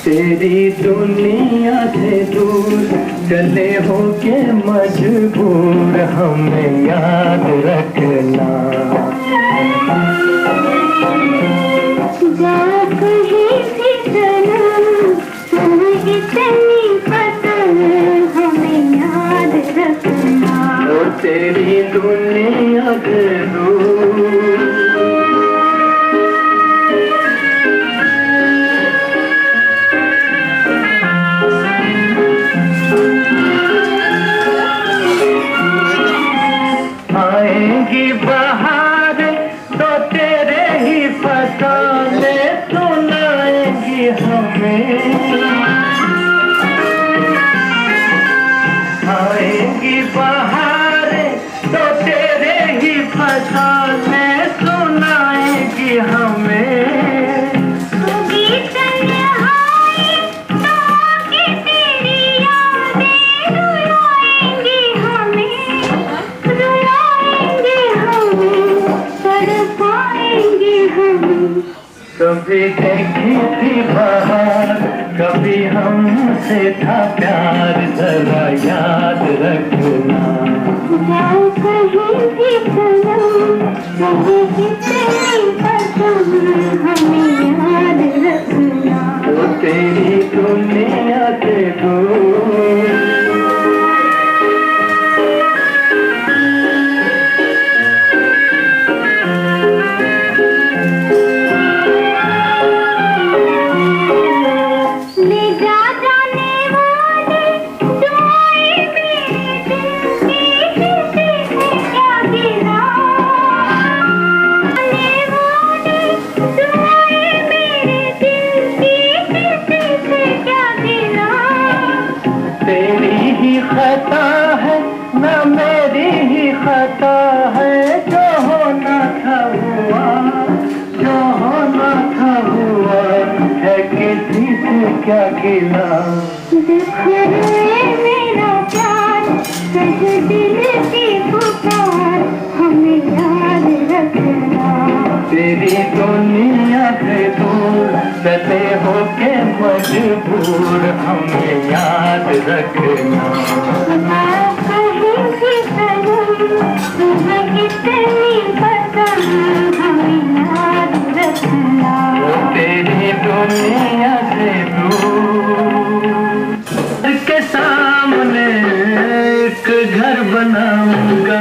तेरी दुनिया से दूर चले हो के मजबूर हमें याद रखना। जा कहीं भी सनम तुम्हें इतनी पसंद हमें याद रखना। ओ तेरी दुनिया से दूर आएंगी बहार तो तेरे ही फसाने सुनाएंगी हमें। आएंगी बहार तो तेरे ही फसाने सुनाएंगी हमें। कभी देखी थी बहार कभी हमसे था प्यार जरा याद रखना। कहीं भी सनम तुम्हें इतनी पसंद हमें याद रखना। तो तेरी दुनिया से दूर खता है ना मेरी ही खता है जो होना था हुआ जो होना था हुआ है किसी से क्या गिला। मेरा प्यार सज दिल की पुकार हमें याद रखना। तेरी दुनिया से दूर चले हो के मजबूर हमें याद रखना। कहीं भी सनम तुम्हें इतनी पसंद हमें याद रखना। तेरी दुनिया से दूर के सामने एक घर बनाऊंगा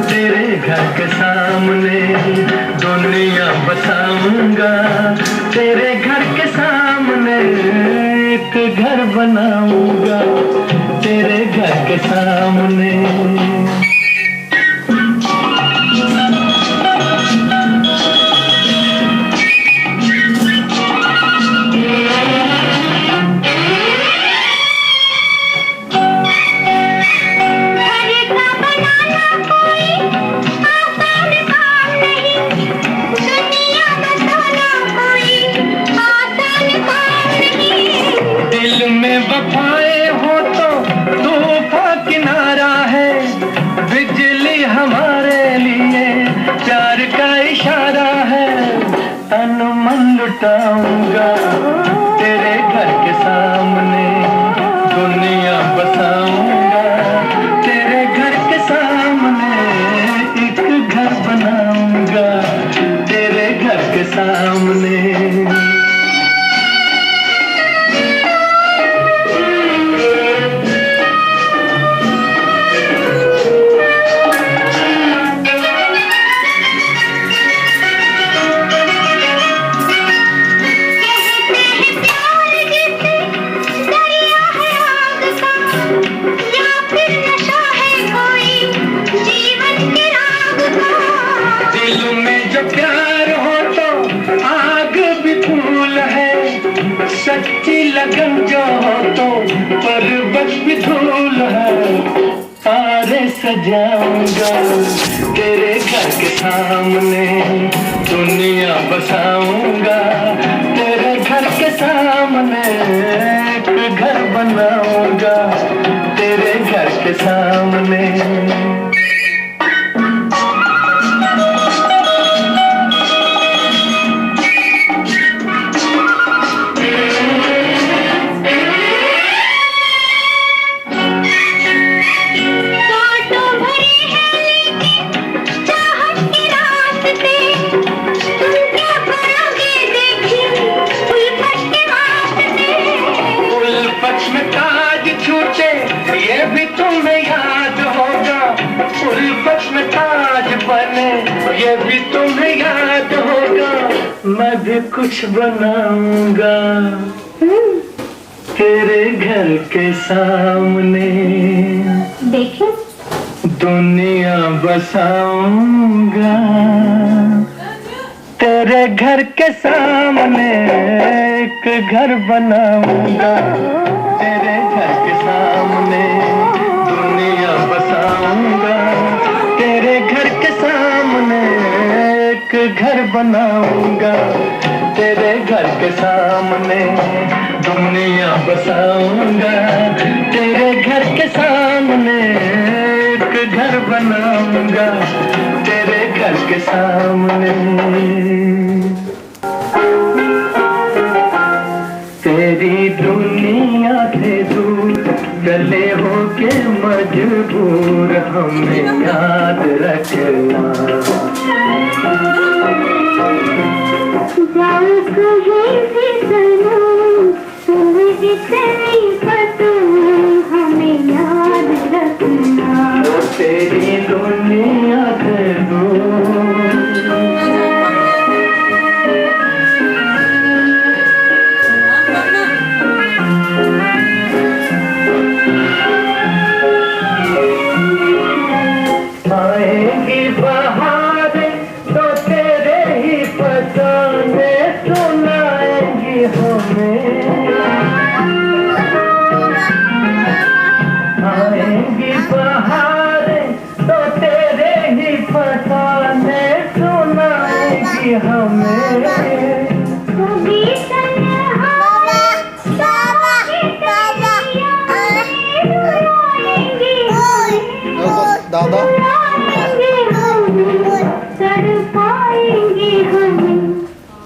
तेरे घर के सामने दुनिया बसाऊंगा। तेरे घर के सामने एक घर बनाऊंगा तेरे घर के सामने। वफाएं हो तो तूफान किनारा है बिजली हमारे लिए प्यार का इशारा है। तन मन लुटाऊंगा तेरे घर के सामने दुनिया बसाऊंगा। तेरे घर के सामने एक घर बनाऊंगा तेरे घर के सामने। प्यार हो तो आग भी फूल है सच्ची लगन जो हो तो पर्वत भी धूल है। तारे सजाऊंगा तेरे घर के सामने दुनिया बसाऊंगा। तेरे घर के सामने एक घर बनाऊंगा तेरे घर के सामने। बने ये भी तुम्हें याद होगा, मैं भी कुछ बनाऊंगा तेरे घर के सामने, देखिए दुनिया बसाऊंगा तेरे घर के सामने, एक घर बनाऊंगा तेरे घर के सामने, दुनिया बसाऊंगा तेरे घर के सामने, एक घर बनाऊंगा तेरे घर के सामने, दुनिया बसाऊंगा तेरे घर के सामने, एक घर बनाऊंगा तेरे घर के सामने। तेरी दुनिया से दूर चले हो के मजबूर, हमें याद रखना। जाओ कहीं भी सनम, तुम्हें जितनी पसंद, हमें याद रखना। तेरी दुनिया से दूर आएंगी बहारें तो तेरे ही फसाने सुनाएंगी हमें, आएंगी बहारें तो तेरे ही फसाने सुनाएंगी हमें। कभी तन्हा दादा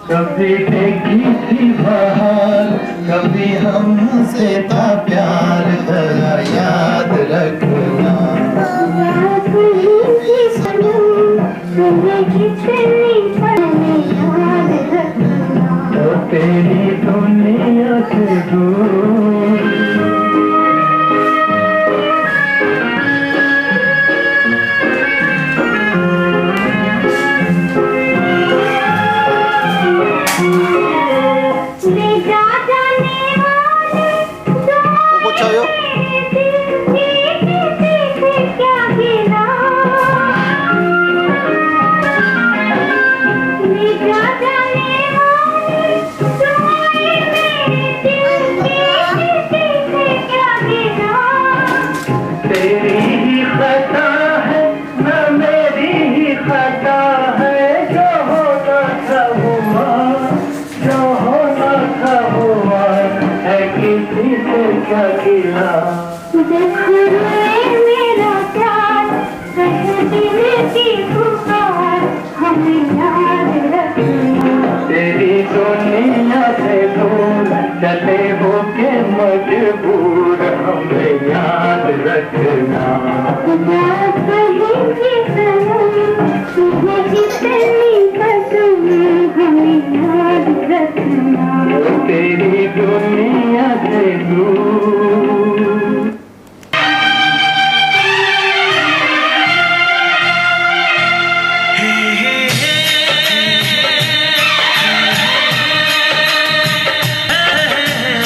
कभी देखी थी बाहर, कभी हमसे था प्यार, जरा याद रखना। तो तेरी दुनिया से दूर तेरी ही खता है ना मेरी ही खता है, जो होना था हुआ, जो होना था हुआ है, किसी से क्या गिला। मेरा प्यार दिल की पुकार, हमें याद रखना। तेरी दुनिया से दूर चले हो के मजबूर, हमें याद रखना। कहीं भी सनम, तुम्हें जितनी पसंद, हमें याद रखना। तेरी दुनिया से दूर